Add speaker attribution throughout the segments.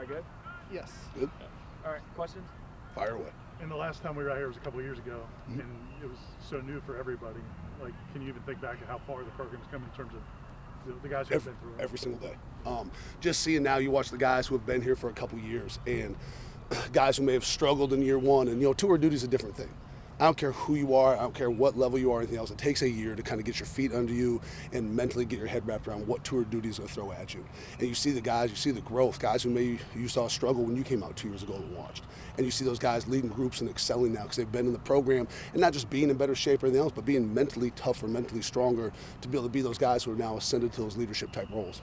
Speaker 1: I good?
Speaker 2: Yes.
Speaker 3: Good.
Speaker 1: All right, questions?
Speaker 3: Fire away.
Speaker 4: And the last time we were out here was a couple of years ago, and it was so new for everybody. Like, can you even think back to how far the program's come in terms of the guys who have been through it?
Speaker 3: Every single day. Just seeing now, you watch the guys who have been here for a couple years, and guys who may have struggled in year one, and tour duty is a different thing. I don't care who you are, I don't care what level you are, or anything else. It takes a year to kind of get your feet under you and mentally get your head wrapped around what tour duty is going to throw at you. And you see the guys, you see the growth, guys who maybe you saw struggle when you came out 2 years ago and watched. And you see those guys leading groups and excelling now because they've been in the program, and not just being in better shape or anything else, but being mentally tougher, mentally stronger to be able to be those guys who are now ascended to those leadership type roles.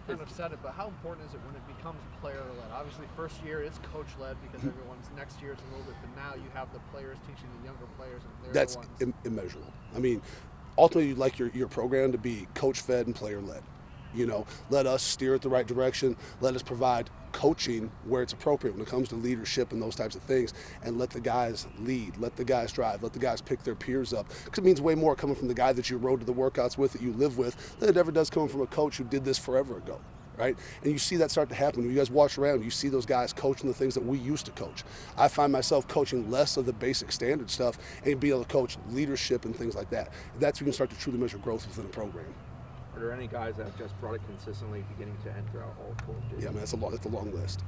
Speaker 2: Kind of said it, but how important is it when it becomes player-led? Obviously, first year it's coach-led because everyone's next year it's a little bit, but now you have the players teaching the younger players, and they're
Speaker 3: That's
Speaker 2: the ones.
Speaker 3: immeasurable. I mean, ultimately, you'd like your program to be coach-fed and player-led. Let us steer it the right direction. Let us provide coaching where it's appropriate when it comes to leadership and those types of things, and let the guys lead, let the guys drive, let the guys pick their peers up. Because it means way more coming from the guy that you rode to the workouts with, that you live with, than it ever does coming from a coach who did this forever ago. Right? And you see that start to happen. When you guys watch around, you see those guys coaching the things that we used to coach. I find myself coaching less of the basic standard stuff and be able to coach leadership and things like that. That's when you can start to truly measure growth within a program.
Speaker 5: Are there any guys that have just brought it consistently beginning to end throughout all four?
Speaker 3: Yeah, man, that's a long list.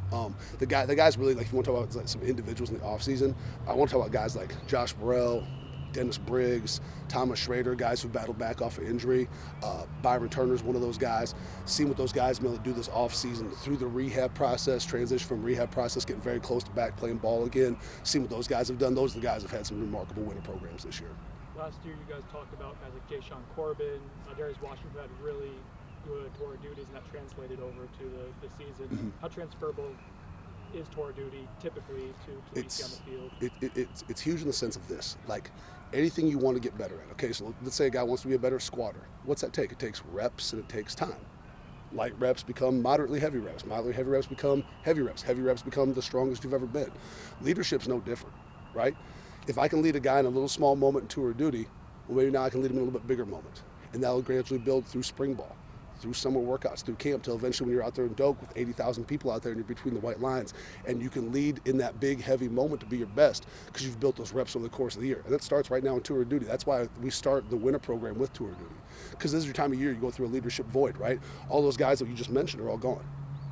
Speaker 3: The guys really, like, if you want to talk about like some individuals in the offseason, I want to talk about guys like Josh Burrell, Dennis Briggs, Thomas Schrader, guys who battled back off of injury. Byron Turner's one of those guys. Seeing what those guys been able to do this offseason through the rehab process, transition from rehab process, getting very close to back playing ball again. Seeing what those guys have done. Those are the guys that have had some remarkable winter programs this year.
Speaker 1: Last year, you guys talked about guys like Jay Sean Corbin, Darius Washington, who had really good tour duties, and that translated over to the season. How transferable is tour duty typically to what you see on the field?
Speaker 3: It's huge in the sense of this. Like, anything you want to get better at. Okay, so let's say a guy wants to be a better squatter. What's that take? It takes reps and it takes time. Light reps become moderately heavy reps. Moderately heavy reps become heavy reps. Heavy reps become the strongest you've ever been. Leadership's no different, right? If I can lead a guy in a little small moment in tour duty, well, maybe now I can lead him in a little bit bigger moment. And that'll gradually build through spring ball, through summer workouts, through camp, till eventually when you're out there in Doak with 80,000 people out there and you're between the white lines, and you can lead in that big, heavy moment to be your best because you've built those reps over the course of the year. And that starts right now in tour duty. That's why we start the winter program with tour duty, because this is your time of year you go through a leadership void, right? All those guys that you just mentioned are all gone.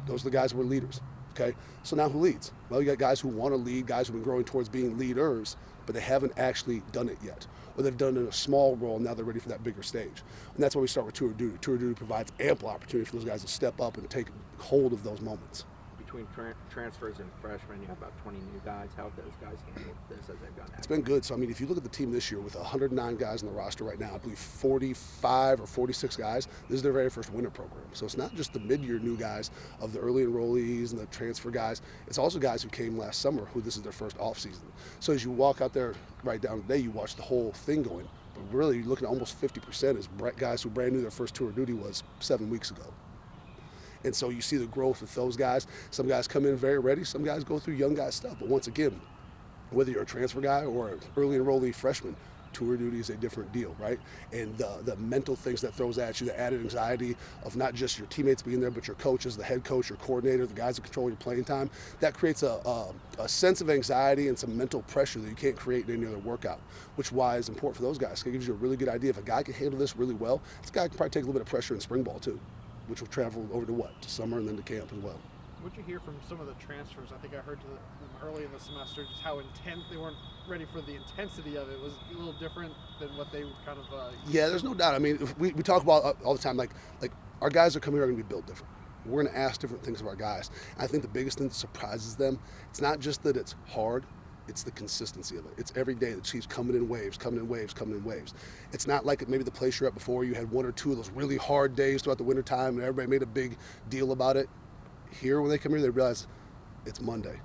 Speaker 3: Those are the guys who were leaders, okay? So now who leads? Well, you got guys who want to lead, guys who've been growing towards being leaders, but they haven't actually done it yet. Or they've done it in a small role, and now they're ready for that bigger stage. And that's why we start with tour duty. Tour duty provides ample opportunity for those guys to step up and take hold of those moments.
Speaker 5: Between transfers and freshmen, you have about 20 new guys. How have those guys handled this as they've gone?
Speaker 3: It's been good. So, I mean, if you look at the team this year with 109 guys on the roster right now, I believe 45 or 46 guys, this is their very first winter program. So it's not just the mid-year new guys of the early enrollees and the transfer guys. It's also guys who came last summer who this is their first off-season. So as you walk out there right down today, you watch the whole thing going. But really, you're looking at almost 50% is guys who brand new their first tour duty was 7 weeks ago. And so you see the growth with those guys. Some guys come in very ready. Some guys go through young guy stuff. But once again, whether you're a transfer guy or an early enrollee freshman, tour duty is a different deal, right? And the mental things that throws at you, the added anxiety of not just your teammates being there, but your coaches, the head coach, your coordinator, the guys that control your playing time, that creates a sense of anxiety and some mental pressure that you can't create in any other workout, which is why it's important for those guys. It gives you a really good idea. If a guy can handle this really well, this guy can probably take a little bit of pressure in spring ball too, which will travel over to what? To summer and then to camp as well.
Speaker 2: What'd you hear from some of the transfers? I think I heard them early in the semester just how intense they weren't ready for the intensity of it. Was a little different than what they kind of.
Speaker 3: Yeah, there's no doubt. I mean, we talk about all the time, like our guys that come here are going to be built different. We're going to ask different things of our guys. And I think the biggest thing that surprises them, it's not just that it's hard, it's the consistency of it. It's every day that she's coming in waves, coming in waves, coming in waves. It's not like maybe the place you're at before, you had one or two of those really hard days throughout the winter time and everybody made a big deal about it. Here, when they come here, they realize it's Monday,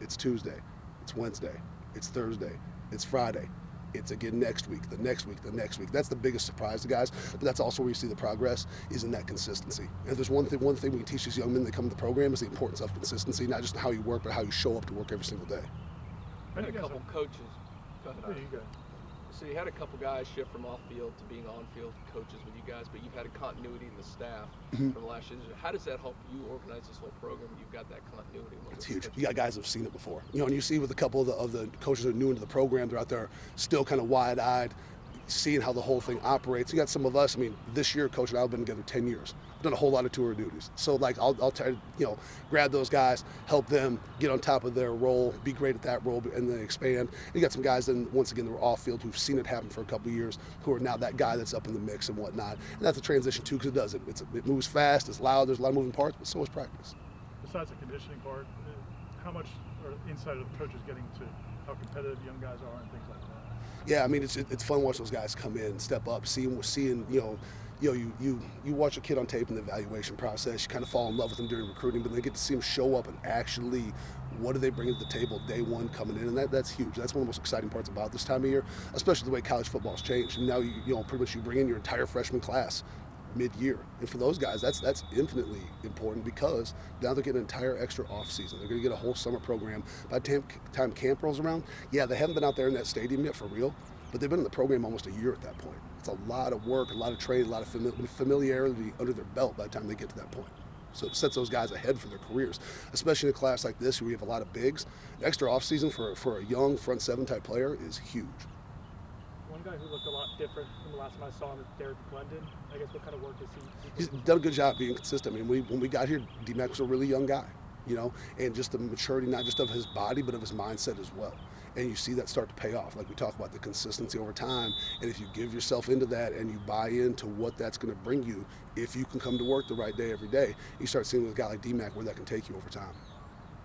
Speaker 3: it's Tuesday, it's Wednesday, it's Thursday, it's Friday. It's again next week, the next week, the next week. That's the biggest surprise to guys, but that's also where you see the progress is in that consistency. And if there's one thing we can teach these young men that come to the program is the importance of consistency, not just how you work, but how you show up to work every single day.
Speaker 1: I had a couple coaches.
Speaker 4: There you go.
Speaker 6: So you had a couple guys shift from off-field to being on-field coaches with you guys, but you've had a continuity in the staff from the last year. How does that help you organize this whole program when you've got that continuity?
Speaker 3: It's huge. You got guys who've seen it before. And you see with a couple of the coaches that are new into the program, they're out there still kind of wide-eyed, seeing how the whole thing operates. You got some of us, this year, Coach and I have been together 10 years. Done a whole lot of tour duties. So I'll try to, grab those guys, help them get on top of their role, be great at that role, and then expand. And you got some guys then, once again, that were off field who've seen it happen for a couple of years, who are now that guy that's up in the mix and whatnot. And that's a transition too, because it does. It moves fast, it's loud, there's a lot of moving parts, but so is practice.
Speaker 4: Besides the conditioning part, how much insight are the coaches getting to how competitive young guys are and things like that?
Speaker 3: Yeah, it's fun watching those guys come in, step up, seeing you watch a kid on tape in the evaluation process, you kind of fall in love with them during recruiting, but then you get to see them show up and actually what do they bring to the table day one coming in, and that's huge. That's one of the most exciting parts about this time of year, especially the way college football's changed. And now pretty much you bring in your entire freshman class mid-year, and for those guys that's infinitely important, because now they're getting an entire extra off season. They're going to get a whole summer program. By the time camp rolls around, yeah, they haven't been out there in that stadium yet for real, but they've been in the program almost a year at that point. It's a lot of work, a lot of training, a lot of familiarity under their belt by the time they get to that point. So it sets those guys ahead for their careers, especially in a class like this where we have a lot of bigs. An extra offseason for a young front seven type player is huge.
Speaker 1: One guy who looked a lot different from the last time I saw him is Derek Glendon. I guess what kind of work has he
Speaker 3: He's done a good job being consistent. When we got here, D-Mac was a really young guy, and just the maturity, not just of his body, but of his mindset as well. And you see that start to pay off. Like we talk about the consistency over time. And if you give yourself into that and you buy into what that's going to bring you, if you can come to work the right day every day, you start seeing with a guy like D-Mac where that can take you over time.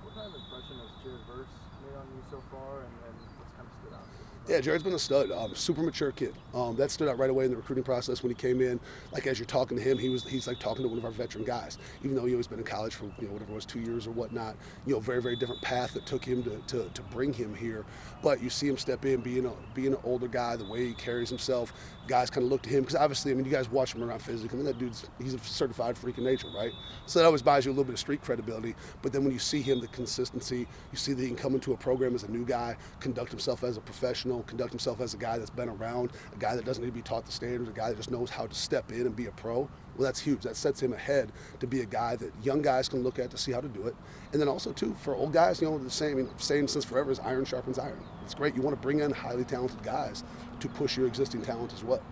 Speaker 2: What kind of impression has Jared Verse made on you so far, and what's kind of stood out?
Speaker 3: Yeah, Jared's been a stud, super mature kid. That stood out right away in the recruiting process when he came in. Like as you're talking to him, he's like talking to one of our veteran guys. Even though he's been in college for whatever it was, 2 years or whatnot. Very very different path that took him to bring him here. But you see him step in, being an older guy, the way he carries himself. Guys kind of look to him because obviously, you guys watch him around physically. That he's a certified freak of nature, right? So that always buys you a little bit of street credibility. But then when you see him, the consistency, you see that he can come into a program as a new guy, conduct himself as a professional, conduct himself as a guy that's been around, a guy that doesn't need to be taught the standards, a guy that just knows how to step in and be a pro. Well, that's huge. That sets him ahead to be a guy that young guys can look at to see how to do it. And then also, too, for old guys, the same since forever is iron sharpens iron. It's great. You want to bring in highly talented guys to push your existing talent as well.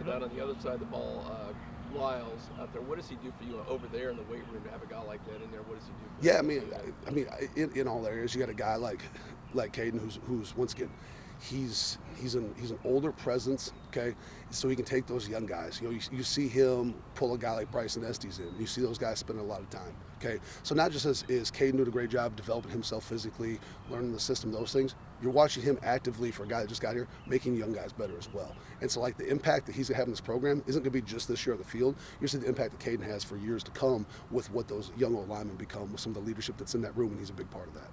Speaker 6: Down on the other side of the ball, Lyles out there, what does he do for you over there in the weight room to have a guy like that in there? What does he do for you? In all areas, you got a guy like Caden who's once again, he's an older presence, okay? So he can take those young guys. You see him pull a guy like Bryson Estes in. You see those guys spend a lot of time, okay? So not just is Caden doing a great job developing himself physically, learning the system, those things. You're watching him actively, for a guy that just got here, making young guys better as well. And so the impact that he's going to have in this program isn't going to be just this year on the field. You're seeing the impact that Caden has for years to come with what those young old linemen become, with some of the leadership that's in that room, and he's a big part of that.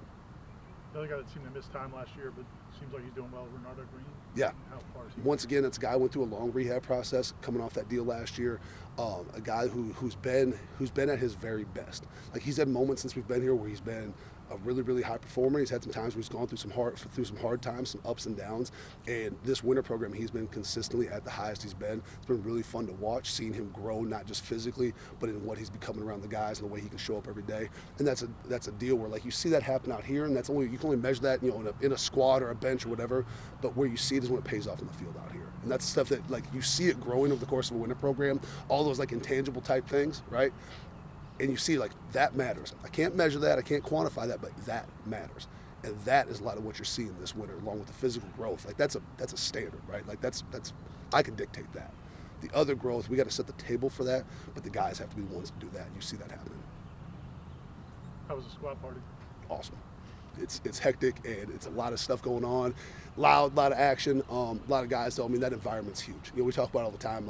Speaker 4: The other guy that seemed to miss time last year, but seems like he's doing well, Renardo Green.
Speaker 3: Yeah.
Speaker 4: How far is he?
Speaker 3: Once again, that's a guy who went through a long rehab process, coming off that deal last year. A guy who's been at his very best. Like he's had moments since we've been here where he's been a really, really high performer. He's had some times where he's gone through some hard times, some ups and downs. And this winter program, he's been consistently at the highest he's been. It's been really fun to watch, seeing him grow, not just physically, but in what he's becoming around the guys and the way he can show up every day. And that's a deal where you see that happen out here, and you can only measure that in a squad or a bench or whatever. But where you see it is when it pays off in the field out here. And that's stuff that you see it growing over the course of a winter program. All those intangible type things, right? And you see that matters. I can't measure that, I can't quantify that, but that matters. And that is a lot of what you're seeing this winter, along with the physical growth. That's a standard, right? That's I can dictate that. The other growth, we got to set the table for that, but the guys have to be the ones to do that. And you see that happening.
Speaker 4: How was the squad party?
Speaker 3: Awesome. It's hectic, and it's a lot of stuff going on, loud, a lot of action, a lot of guys. So that environment's huge. We talk about it all the time.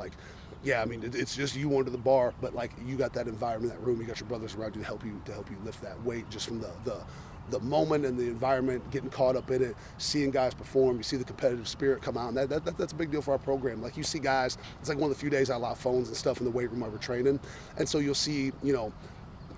Speaker 3: It's just you under the bar, but you got that environment, that room. You got your brothers around you to help you lift that weight just from the moment and the environment, getting caught up in it, seeing guys perform. You see the competitive spirit come out, and that's a big deal for our program. You see guys. It's one of the few days I allow phones and stuff in the weight room while we're training, and so you'll see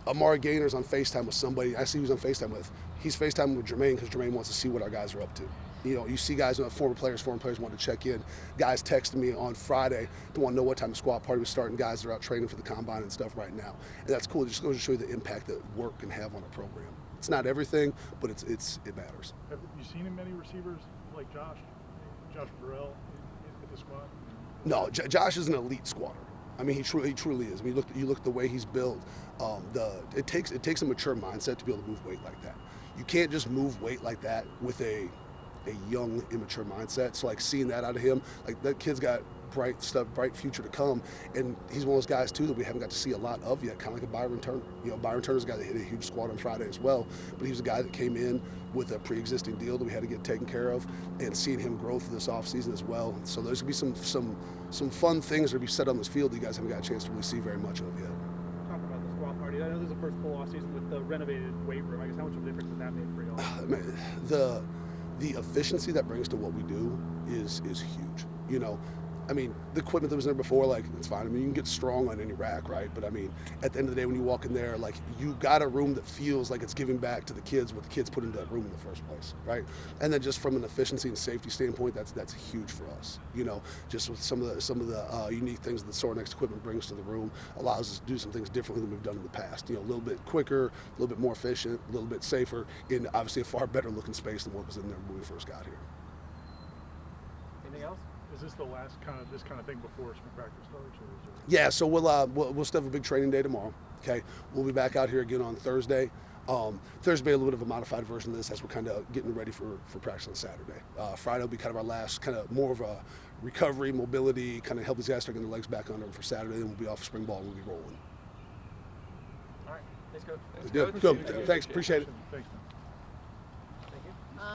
Speaker 3: Amari Gainer's on FaceTime with somebody. I see who's on FaceTime with. He's FaceTiming with Jermaine because Jermaine wants to see what our guys are up to. You know, you see guys, former players want to check in. Guys texting me on Friday to want to know what time the squad party was starting. Guys that are out training for the combine and stuff right now. And that's cool. It just goes to show you the impact that work can have on a program. It's not everything, but it matters.
Speaker 4: Have you seen many receivers like Josh Burrell at the squad?
Speaker 3: No, Josh is an elite squatter. I mean, he truly is. I mean, you look at the way he's built. It takes a mature mindset to be able to move weight like that. You can't just move weight like that with a young, immature mindset. So like seeing that out of him, like that kid's got bright future to come, and he's one of those guys too that we haven't got to see a lot of yet, kind of like a Byron Turner. You know, Byron Turner's a guy that hit a huge squad on Friday as well, but he was a guy that came in with a pre-existing deal that we had to get taken care of, and seeing him grow through this offseason as well. So there's gonna be some fun things that will be set on this field that you guys haven't got a chance to really see very much of yet.
Speaker 7: Talk about the squad party. I know this is the first full off season with the renovated weight room. I guess how much of a difference has that made for y'all?
Speaker 3: The efficiency that brings to what we do is huge. You know, I mean, the equipment that was there before, like, it's fine. I mean, you can get strong on any rack, right? But I mean, at the end of the day, when you walk in there, like, you got a room that feels like it's giving back to the kids what the kids put into that room in the first place, right? And then just from an efficiency and safety standpoint, that's huge for us. You know, just with some of the unique things that the Soar Next equipment brings to the room, allows us to do some things differently than we've done in the past. You know, a little bit quicker, a little bit more efficient, a little bit safer, in obviously a far better looking space than what was in there when we first got here.
Speaker 7: Anything else?
Speaker 4: Is this the last this kind of thing before spring practice starts? Or is it...
Speaker 3: Yeah, so we'll still have a big training day tomorrow. Okay, we'll be back out here again on Thursday. Thursday will be a little bit of a modified version of this as we're kind of getting ready for practice on Saturday. Friday will be kind of our last, kind of more of a recovery, mobility, kind of help these guys start getting their legs back under them for Saturday. Then we'll be off for spring ball and we'll be rolling.
Speaker 7: All right, thanks, Coach.
Speaker 3: Good. Thanks, appreciate it.
Speaker 4: Thanks, man.